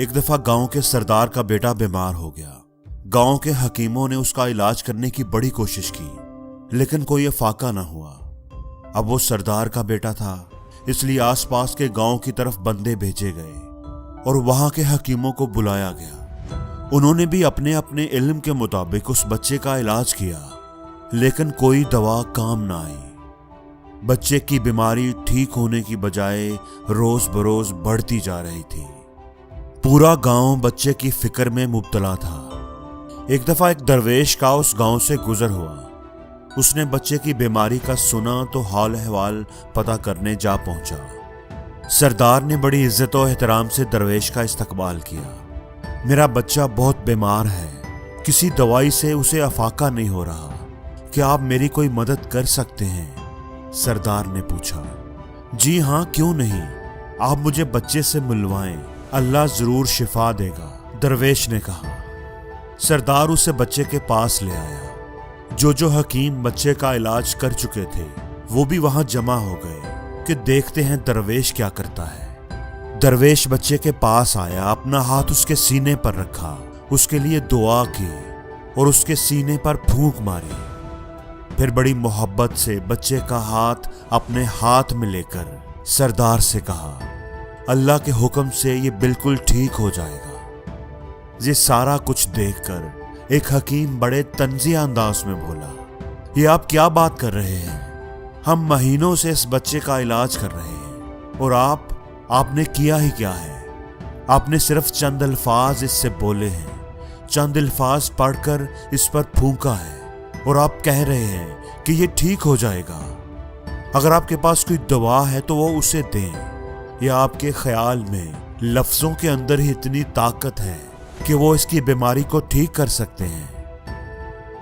एक दफा गांव के सरदार का बेटा बीमार हो गया। गांव के हकीमों ने उसका इलाज करने की बड़ी कोशिश की, लेकिन कोई फाका न हुआ। अब वो सरदार का बेटा था, इसलिए आसपास के गांव की तरफ बंदे भेजे गए और वहां के हकीमों को बुलाया गया। उन्होंने भी अपने अपने इल्म के मुताबिक उस बच्चे का इलाज किया, लेकिन कोई दवा काम ना आई। बच्चे की बीमारी ठीक होने की बजाय रोज बरोज बढ़ती जा रही थी। पूरा गांव बच्चे की फिक्र में मुब्तला था। एक दफा एक दरवेश का उस गांव से गुजर हुआ। उसने बच्चे की बीमारी का सुना तो हाल अहवाल पता करने जा पहुंचा। सरदार ने बड़ी इज्जत और एहतराम से दरवेश का इस्तकबाल किया। मेरा बच्चा बहुत बीमार है, किसी दवाई से उसे अफाका नहीं हो रहा, क्या आप मेरी कोई मदद कर सकते हैं? सरदार ने पूछा। जी हाँ, क्यों नहीं, आप मुझे बच्चे से मिलवाएं, अल्लाह जरूर शिफा देगा, दरवेश ने कहा। सरदार उसे बच्चे के पास ले आया। जो हकीम बच्चे का इलाज कर चुके थे वो भी वहां जमा हो गए कि देखते हैं दरवेश क्या करता है। दरवेश बच्चे के पास आया, अपना हाथ उसके सीने पर रखा, उसके लिए दुआ की और उसके सीने पर फूंक मारी। फिर बड़ी मोहब्बत से बच्चे का हाथ अपने हाथ में लेकर सरदार से कहा, अल्लाह के हुक्म से ये बिल्कुल ठीक हो जाएगा। ये सारा कुछ देखकर एक हकीम बड़े तंजिया अंदाज में बोला, ये आप क्या बात कर रहे हैं? हम महीनों से इस बच्चे का इलाज कर रहे हैं और आपने किया ही क्या है? आपने सिर्फ चंद अल्फाज इससे बोले हैं, चंद अल्फाज पढ़कर इस पर फूंका है और आप कह रहे हैं कि ये ठीक हो जाएगा। अगर आपके पास कोई दवा है तो वो उसे दें, या आपके ख्याल में लफ्जों के अंदर ही इतनी ताकत है कि वो इसकी बीमारी को ठीक कर सकते हैं?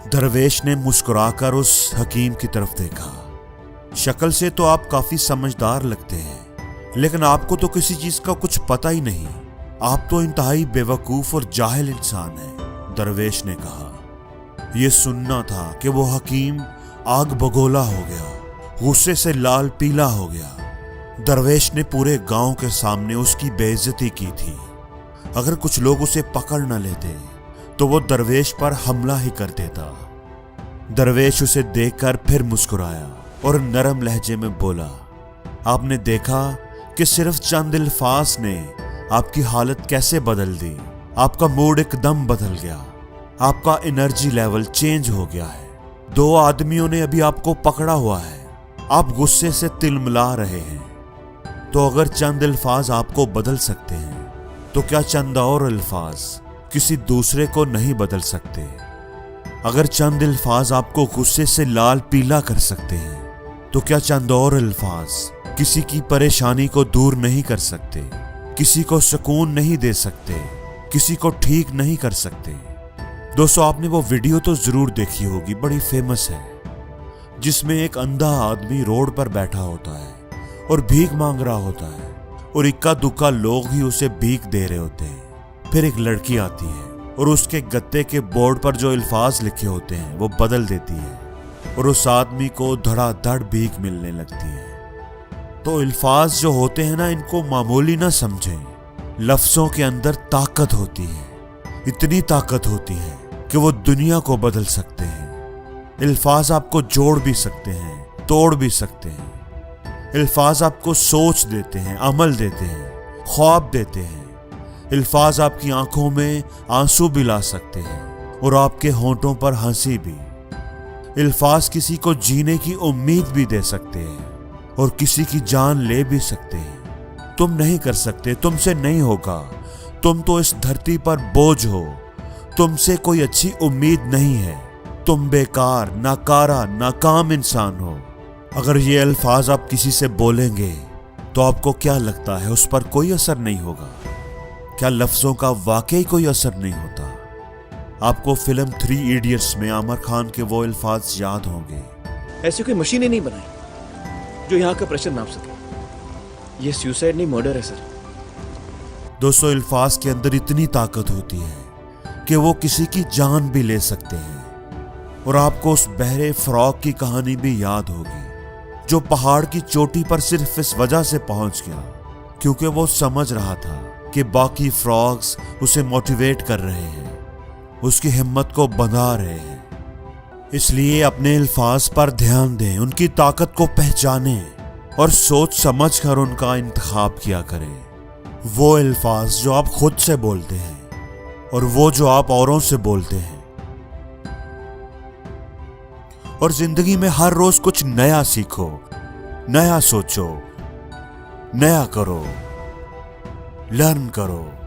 दरवेश ने मुस्कुराकर उस हकीम की तरफ देखा। शक्ल से तो आप काफी समझदार लगते हैं, लेकिन आपको तो किसी चीज का कुछ पता ही नहीं, आप तो इंतहाई बेवकूफ और जाहिल इंसान हैं, दरवेश ने कहा। यह सुनना था कि वो हकीम आग बगोला हो गया, गुस्से से लाल पीला हो गया। दरवेश ने पूरे गांव के सामने उसकी बेइज्जती की थी। अगर कुछ लोग उसे पकड़ न लेते तो वो दरवेश पर हमला ही कर देता। दरवेश उसे देखकर फिर मुस्कुराया और नरम लहजे में बोला, आपने देखा कि सिर्फ चंद अल्फाज ने आपकी हालत कैसे बदल दी। आपका मूड एकदम बदल गया, आपका एनर्जी लेवल चेंज हो गया है। 2 आदमियों ने अभी आपको पकड़ा हुआ है, आप गुस्से से तिलमिला रहे हैं। तो अगर चंद अल्फाज आपको बदल सकते हैं तो क्या चंद और अल्फाज किसी दूसरे को नहीं बदल सकते? अगर चंद अल्फाज आपको गुस्से से लाल पीला कर सकते हैं तो क्या चंद और अल्फाज किसी की परेशानी को दूर नहीं कर सकते, किसी को सुकून नहीं दे सकते, किसी को ठीक नहीं कर सकते? दोस्तों, आपने वो वीडियो तो जरूर देखी होगी, बड़ी फेमस है, जिसमें एक अंधा आदमी रोड पर बैठा होता है और भीख मांग रहा होता है और इक्का दुक्का लोग ही उसे भीख दे रहे होते हैं। फिर एक लड़की आती है और उसके गत्ते के बोर्ड पर जो अल्फाज लिखे होते हैं वो बदल देती है और उस आदमी को धड़ाधड़ भीख मिलने लगती है। तो अल्फाज जो होते हैं ना, इनको मामूली ना समझें, लफ्जों के अंदर ताकत होती है, इतनी ताकत होती है कि वो दुनिया को बदल सकते हैं। अल्फाज आपको जोड़ भी सकते हैं, तोड़ भी सकते हैं। अल्फाज आपको सोच देते हैं, अमल देते हैं, ख्वाब देते हैं। अल्फाज आपकी आंखों में आंसू भी ला सकते हैं और आपके होंठों पर हंसी भी। अल्फाज किसी को जीने की उम्मीद भी दे सकते हैं और किसी की जान ले भी सकते हैं। तुम नहीं कर सकते, तुमसे नहीं होगा, तुम तो इस धरती पर बोझ हो, तुमसे कोई अच्छी उम्मीद नहीं है, तुम बेकार, नाकारा, नाकाम इंसान हो। अगर ये अल्फाज आप किसी से बोलेंगे तो आपको क्या लगता है उस पर कोई असर नहीं होगा? क्या लफ्जों का वाकई कोई असर नहीं होता? आपको फिल्म 3 इडियट्स में आमिर खान के वो अल्फाज याद होंगे, ऐसी कोई मशीनें नहीं बनाई जो यहाँ का प्रेशर नाप सके। ये सुसाइड नहीं, मर्डर है सर। दोस्तों, अल्फाज के अंदर इतनी ताकत होती है कि वो किसी की जान भी ले सकते हैं। और आपको उस बहरे फ्रॉक की कहानी भी याद होगी जो पहाड़ की चोटी पर सिर्फ इस वजह से पहुंच गया क्योंकि वो समझ रहा था कि बाकी फ्रॉग्स उसे मोटिवेट कर रहे हैं, उसकी हिम्मत को बढ़ा रहे हैं। इसलिए अपने अल्फाज पर ध्यान दें, उनकी ताकत को पहचानें और सोच समझ कर उनका इंतखाब किया करें। वो अल्फाज जो आप खुद से बोलते हैं और वो जो आप औरों से बोलते हैं। और जिंदगी में हर रोज कुछ नया सीखो, नया सोचो, नया करो, लर्न करो।